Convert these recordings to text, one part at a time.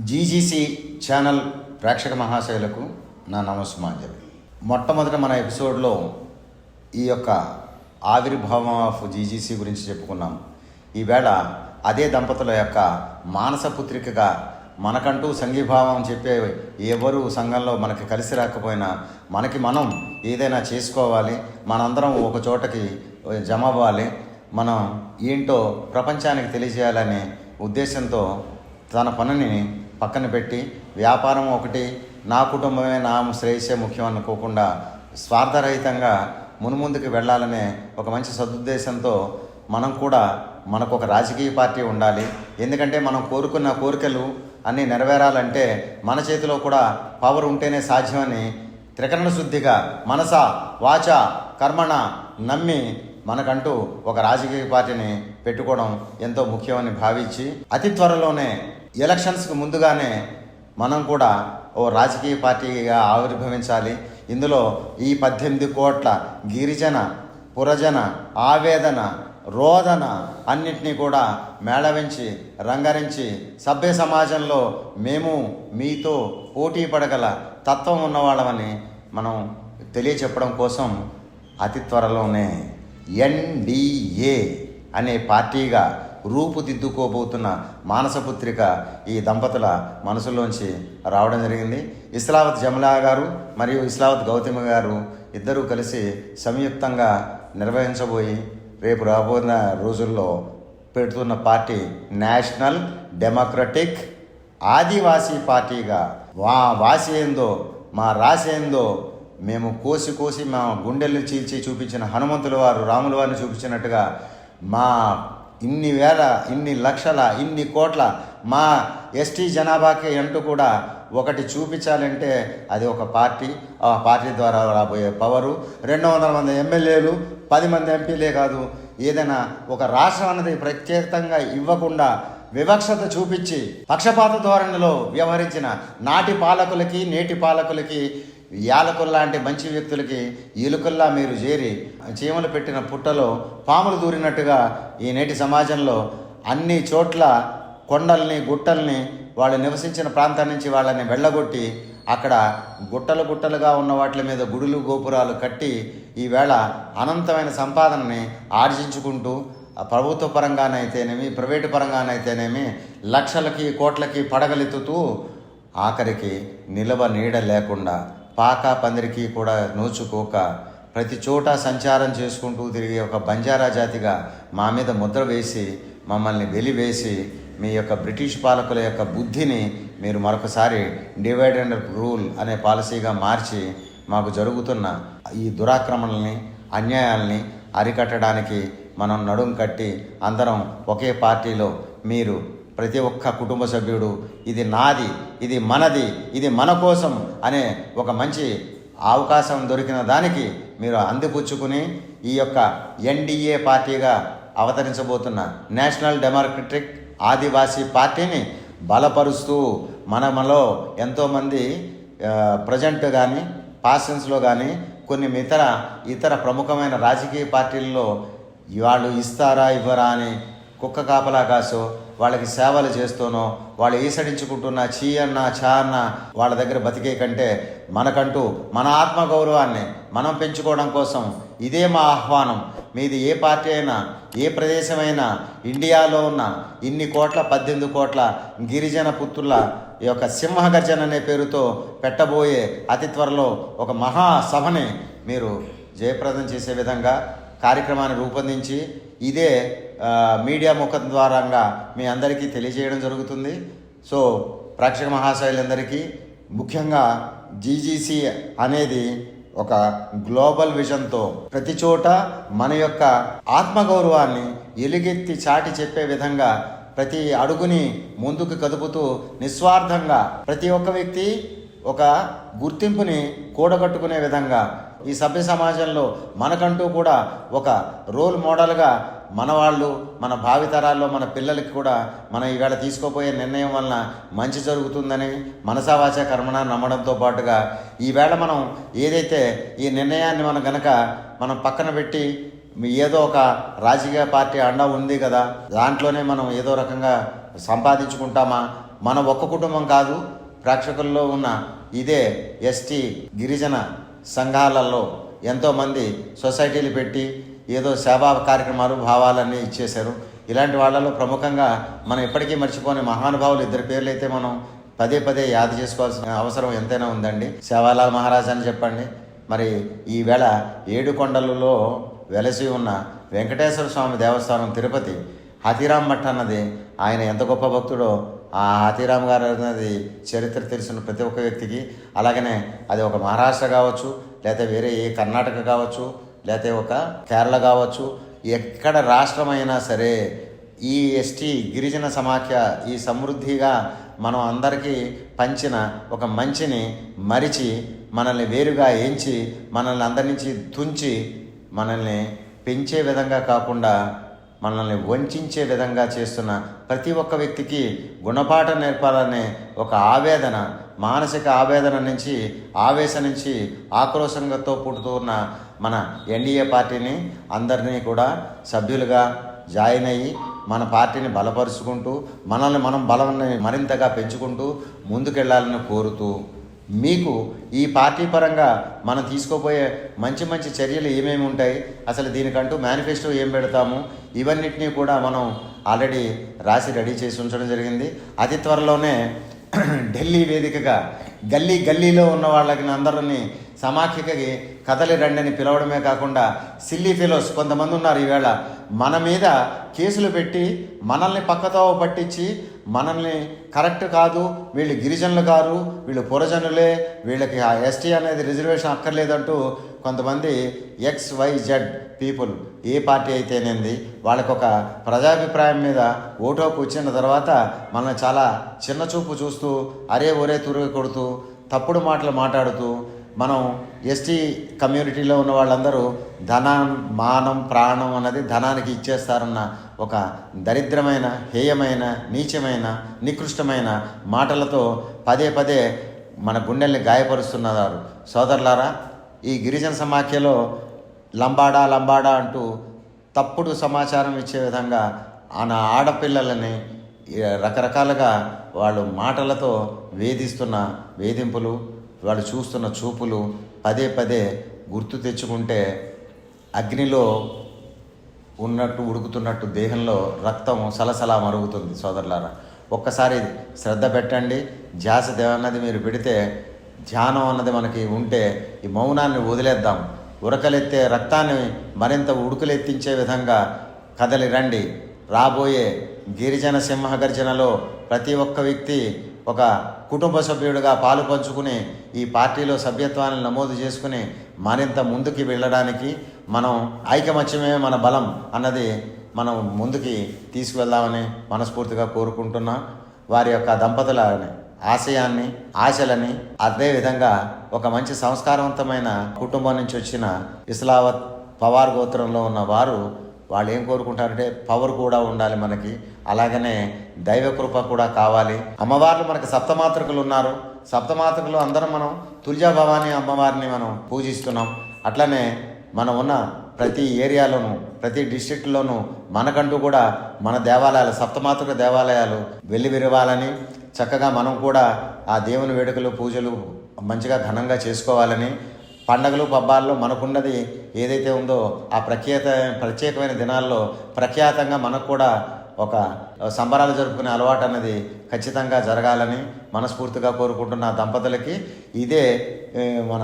GGC channel ప్రేక్షక మహాశయులకు నా నమస్మాంజలి. మొట్టమొదట మన ఎపిసోడ్లో ఈ యొక్క ఆవిర్భావం ఆఫ్ జీజీసీ గురించి చెప్పుకున్నాం. ఈవేళ అదే దంపతుల యొక్క మానస పుత్రికగా మనకంటూ సంఘీభావం చెప్పే ఎవరు సంఘంలో మనకి కలిసి రాకపోయినా మనకి మనం ఏదైనా చేసుకోవాలి, మనందరం ఒక చోటకి జమ అవ్వాలి, మనం ఏంటో ప్రపంచానికి తెలియజేయాలనే ఉద్దేశంతో తన పనిని పక్కన పెట్టి వ్యాపారం ఒకటి, నా కుటుంబమే నా శ్రేయస్సే ముఖ్యం అనుకోకుండా స్వార్థరహితంగా మునుముందుకు వెళ్ళాలనే ఒక మంచి సదుద్దేశంతో మనం కూడా మనకు ఒక రాజకీయ పార్టీ ఉండాలి. ఎందుకంటే మనం కోరుకున్న కోరికలు అన్నీ నెరవేరాలంటే మన చేతిలో కూడా పవర్ ఉంటేనే సాధ్యమని త్రికరణ శుద్ధిగా మనస వాచ కర్మణ నమ్మి మనకంటూ ఒక రాజకీయ పార్టీని పెట్టుకోవడం ఎంతో ముఖ్యమని భావించి అతి త్వరలోనే ఎలక్షన్స్కి ముందుగానే మనం కూడా ఓ రాజకీయ పార్టీగా ఆవిర్భవించాలి. ఇందులో ఈ 18 కోట్ల గిరిజన పురజన ఆవేదన రోదన అన్నింటినీ కూడా మేళవించి రంగరించి సభ్య సమాజంలో మేము మీతో పోటీ పడగల తత్వం ఉన్నవాళ్ళమని మనం తెలియచెప్పడం కోసం అతి త్వరలోనే ఎన్డీఏ అనే పార్టీగా రూపుదిద్దుకోబోతున్న మానసపుత్రిక ఈ దంపతుల మనసులోంచి రావడం జరిగింది. ఇస్లావత్ జమలా గారు మరియు ఇస్లావత్ గౌతమి గారు ఇద్దరూ కలిసి సంయుక్తంగా నిర్వహించబోయి రేపు రాబోతున్న రోజుల్లో పెడుతున్న పార్టీ నేషనల్ డెమోక్రటిక్ ఆదివాసీ పార్టీగా వాసి ఏందో మా రాసి ఏందో మేము కోసి మా గుండెల్ని చీల్చి చూపించిన హనుమంతుల వారు రాముల వారిని చూపించినట్టుగా మా ఇన్ని వేల ఇన్ని లక్షల ఇన్ని కోట్ల మా ఎస్టీ జనాభాకి అంటూ కూడా ఒకటి చూపించాలంటే అది ఒక పార్టీ. ఆ పార్టీ ద్వారా రాబోయే పవరు 200 మంది ఎమ్మెల్యేలు 10 మంది ఎంపీలే కాదు, ఏదైనా ఒక రాష్ట్రం అన్నది ప్రత్యేకంగా ఇవ్వకుండా వివక్షత చూపించి పక్షపాత ధోరణిలో వ్యవహరించిన నాటి పాలకులకి నేటి పాలకులకి యాలకుల్లాంటి మంచి వ్యక్తులకి ఈలుకల్లా మీరు చేరి చీమలు పెట్టిన పుట్టలో పాములు దూరినట్టుగా ఈ నేటి సమాజంలో అన్ని చోట్ల కొండల్ని గుట్టల్ని వాళ్ళు నివసించిన ప్రాంతం నుంచి వాళ్ళని వెళ్ళగొట్టి అక్కడ గుట్టలుగా ఉన్న వాటి మీద గుడులు గోపురాలు కట్టి ఈవేళ అనంతమైన సంపాదనని ఆర్జించుకుంటూ ప్రభుత్వ పరంగానైతేనేమి ప్రైవేటు పరంగానైతేనేమి లక్షలకి కోట్లకి పడగలెత్తుతూ ఆఖరికి నిలవ నీడ లేకుండా పాక పందిరికి కూడా నోచుకోక ప్రతి చోట సంచారం చేసుకుంటూ తిరిగే ఒక బంజారా జాతిగా మా మీద ముద్ర వేసి మమ్మల్ని వెలివేసి మీ యొక్క బ్రిటిష్ పాలకుల యొక్క బుద్ధిని మీరు మరొకసారి డివైడ్ అండ్ రూల్ అనే పాలసీగా మార్చి మాకు జరుగుతున్న ఈ దురాక్రమణల్ని అన్యాయాల్ని అరికట్టడానికి మనం నడుం కట్టి అందరం ఒకే పార్టీలో మీరు ప్రతి ఒక్క కుటుంబ సభ్యుడు ఇది నాది, ఇది మనది, ఇది మన కోసం అనే ఒక మంచి అవకాశం దొరికిన దానికి మీరు అందిపుచ్చుకుని ఈ యొక్క ఎన్డీఏ పార్టీగా అవతరించబోతున్న నేషనల్ డెమోక్రటిక్ ఆదివాసీ పార్టీని బలపరుస్తూ మనలో ఎంతోమంది ప్రజెంట్ కానీ పాస్టెన్స్లో కానీ కొన్ని ఇతర ప్రముఖమైన రాజకీయ పార్టీల్లో వాళ్ళు ఇస్తారా ఇవ్వరా అని కుక్క కాపలా కాసో వాళ్ళకి సేవలు చేస్తూనో వాళ్ళు ఈసడించుకుంటున్న చీ అన్న చా అన్న వాళ్ళ దగ్గర బతికే కంటే మనకంటూ మన ఆత్మగౌరవాన్ని మనం పెంచుకోవడం కోసం ఇదే మా ఆహ్వానం. మీది ఏ పార్టీ అయినా ఏ ప్రదేశమైనా ఇండియాలో ఉన్న ఇన్ని కోట్ల 18 కోట్ల గిరిజన పుత్రుల ఈ యొక్క సింహగర్జన అనే పేరుతో పెట్టబోయే అతి త్వరలో ఒక మహాసభని మీరు జయప్రదం చేసే విధంగా కార్యక్రమాన్ని రూపొందించి ఇదే మీడియా ముఖం ద్వారంగా మీ అందరికీ తెలియజేయడం జరుగుతుంది. సో ప్రేక్షక మహాశయులందరికీ ముఖ్యంగా జీజీసీ అనేది ఒక గ్లోబల్ విజన్తో ప్రతి చోట మన యొక్క ఆత్మగౌరవాన్ని ఎలుగెత్తి చాటి చెప్పే విధంగా ప్రతి అడుగుని ముందుకు కదుపుతూ నిస్వార్థంగా ప్రతి ఒక్క వ్యక్తి ఒక గుర్తింపుని కూడగట్టుకునే విధంగా ఈ సభ్య సమాజంలో మనకంటూ కూడా ఒక రోల్ మోడల్గా మన వాళ్ళు మన భావితరాల్లో మన పిల్లలకి కూడా మనం ఈవేళ తీసుకోపోయే నిర్ణయం వలన మంచి జరుగుతుందని మనసావాచ కర్మణ నమ్మడంతో పాటుగా ఈవేళ మనం ఏదైతే ఈ నిర్ణయాన్ని మనం పక్కన పెట్టి ఏదో ఒక రాజకీయ పార్టీ అండ ఉంది కదా, దాంట్లోనే మనం ఏదో రకంగా సంపాదించుకుంటామా? మన ఒక్క కుటుంబం కాదు, ప్రేక్షకుల్లో ఉన్న ఇదే ఎస్టీ గిరిజన సంఘాలలో ఎంతోమంది సొసైటీలు పెట్టి ఏదో సేవా కార్యక్రమాలు భావాలన్నీ ఇచ్చేశారు. ఇలాంటి వాళ్ళలో ప్రముఖంగా మనం ఇప్పటికీ మర్చిపోని మహానుభావులు ఇద్దరు పేర్లు అయితే మనం పదే పదే యాద చేసుకోవాల్సిన అవసరం ఎంతైనా ఉందండి. సేవాలాల్ మహారాజ్ అని చెప్పండి, మరి ఈవేళ ఏడుకొండలలో వెలసి ఉన్న వెంకటేశ్వర స్వామి దేవస్థానం తిరుపతి హాతీరామ్ మఠ్ అన్నది ఆయన ఎంత గొప్ప భక్తుడో ఆ హాతీరామ్ గారు అన్నది చరిత్ర తెలిసిన ప్రతి ఒక్క వ్యక్తికి. అలాగనే అది ఒక మహారాష్ట్ర కావచ్చు, లేకపోతే వేరే ఏ కర్ణాటక కావచ్చు, లేకపోతే ఒక కేరళ కావచ్చు, ఎక్కడ రాష్ట్రమైనా సరే ఈ ఎస్టీ గిరిజన సమాఖ్య ఈ సమృద్ధిగా మనం అందరికీ పంచిన ఒక మంచిని మరిచి మనల్ని వేరుగా ఎంచి మనల్ని అందరి నుంచి తుంచి మనల్ని పెంచే విధంగా కాకుండా మనల్ని వంచే విధంగా చేస్తున్న ప్రతి ఒక్క వ్యక్తికి గుణపాఠం నేర్పాలనే ఒక ఆవేదన, మానసిక ఆవేదన నుంచి, ఆవేశం నుంచి ఆక్రోశంతో పుట్టుతున్న మన ఎన్డీఏ పార్టీని అందరినీ కూడా సభ్యులుగా జాయిన్ అయ్యి మన పార్టీని బలపరుచుకుంటూ మనల్ని మనం బలాన్ని మరింతగా పెంచుకుంటూ ముందుకెళ్లాలని కోరుతూ, మీకు ఈ పార్టీ పరంగా మనం తీసుకోబోయే మంచి మంచి చర్యలు ఏమేమి ఉంటాయి, అసలు దీనికంటూ మేనిఫెస్టో ఏం పెడతాము, ఇవన్నిటినీ కూడా మనం ఆల్రెడీ రాసి రెడీ చేసి ఉంచడం జరిగింది. అతి త్వరలోనే ఢిల్లీ వేదికగా గల్లీ గల్లీలో ఉన్న వాళ్ళకి అందరినీ సమాఖ్యకి కదలి రండిని పిలవడమే కాకుండా సిల్లీ ఫెలోస్ కొంతమంది ఉన్నారు ఈవేళ మన మీద కేసులు పెట్టి మనల్ని పక్కతోవ పట్టించి మనల్ని కరెక్ట్ కాదు, వీళ్ళు గిరిజనులు కాదు, వీళ్ళు పురజనులే, వీళ్ళకి ఆ ఎస్టీ అనేది రిజర్వేషన్ అక్కర్లేదంటూ కొంతమంది XYZ పీపుల్ ఏ పార్టీ అయితేనేది వాళ్ళకు ఒక ప్రజాభిప్రాయం మీద ఓటోకు వచ్చిన తర్వాత మనల్ని చాలా చిన్న చూపు చూస్తూ అరే ఒరే తురుగు కొడుతూ తప్పుడు మాటలు మాట్లాడుతూ మనం ఎస్టీ కమ్యూనిటీలో ఉన్న వాళ్ళందరూ ధనం, మానం, ప్రాణం అన్నది ధనానికి ఇచ్చేస్తారన్న ఒక దరిద్రమైన, హేయమైన, నీచమైన, నికృష్టమైన మాటలతో పదే పదే మన గుండెల్ని గాయపరుస్తున్నారు. సోదరులారా, ఈ గిరిజన సమాఖ్యలో లంబాడా అంటూ తప్పుడు సమాచారం ఇచ్చే విధంగా ఆ ఆడపిల్లలని రకరకాలుగా వాళ్ళు మాటలతో వేధిస్తున్న వేధింపులు, వాళ్ళు చూస్తున్న చూపులు పదే పదే గుర్తు తెచ్చుకుంటే అగ్నిలో ఉన్నట్టు ఉడుకుతున్నట్టు దేహంలో రక్తం సలసలా మరుగుతుంది. సోదరులారా, ఒక్కసారి శ్రద్ధ పెట్టండి. ధ్యాస అన్నది మీరు పెడితే, ధ్యానం అన్నది మనకి ఉంటే ఈ మౌనాన్ని వదిలేద్దాం. ఉరకలెత్తే రక్తాన్ని మరింత ఉడుకులెత్తించే విధంగా కదలి రండి. రాబోయే గిరిజన సింహగర్జనలో ప్రతి ఒక్క వ్యక్తి ఒక కుటుంబ సభ్యుడిగా పాలు పంచుకుని ఈ పార్టీలో సభ్యత్వాన్ని నమోదు చేసుకుని మరింత ముందుకి వెళ్ళడానికి మనం ఐకమత్యమే మన బలం అన్నది మనం ముందుకి తీసుకువెళ్దామని మనస్ఫూర్తిగా కోరుకుంటున్నాం. వారి యొక్క దంపతుల ఆశయాన్ని, ఆశలని, అదేవిధంగా ఒక మంచి సంస్కారవంతమైన కుటుంబం నుంచి వచ్చిన ఇస్లావత్ పవార్ గోత్రంలో ఉన్న వాళ్ళు ఏం కోరుకుంటారంటే పవర్ కూడా ఉండాలి మనకి, అలాగనే దైవకృప కూడా కావాలి. అమ్మవార్లు మనకి సప్తమాతృకులు ఉన్నారు. సప్తమాతృకులు అందరం మనం తుల్జా భవానీ అమ్మవారిని మనం పూజిస్తున్నాం. అట్లనే మనం ఉన్న ప్రతి ఏరియాలోనూ, ప్రతి డిస్ట్రిక్ట్లోనూ మనకంటూ కూడా మన దేవాలయాలు, సప్తమాతృక దేవాలయాలు విరివాలని, చక్కగా మనం కూడా ఆ దేవుని వేడుకలు, పూజలు మంచిగా ఘనంగా చేసుకోవాలని, పండగలు పబ్బాల్లో మనకున్నది ఏదైతే ఉందో ఆ ప్రత్యేకమైన దినాల్లో ప్రఖ్యాతంగా మనకు కూడా ఒక సంబరాలు జరుపుకునే అలవాటు అన్నది ఖచ్చితంగా జరగాలని మనస్ఫూర్తిగా కోరుకుంటున్న దంపతులకి ఇదే మన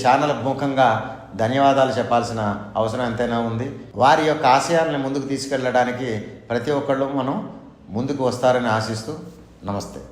ఛానల్ ముఖంగా ధన్యవాదాలు చెప్పాల్సిన అవసరం ఎంతైనా ఉంది. వారి యొక్క ఆశయాలను ముందుకు తీసుకెళ్ళడానికి ప్రతి ఒక్కళ్ళు మనం ముందుకు వస్తారని ఆశిస్తూ నమస్తే.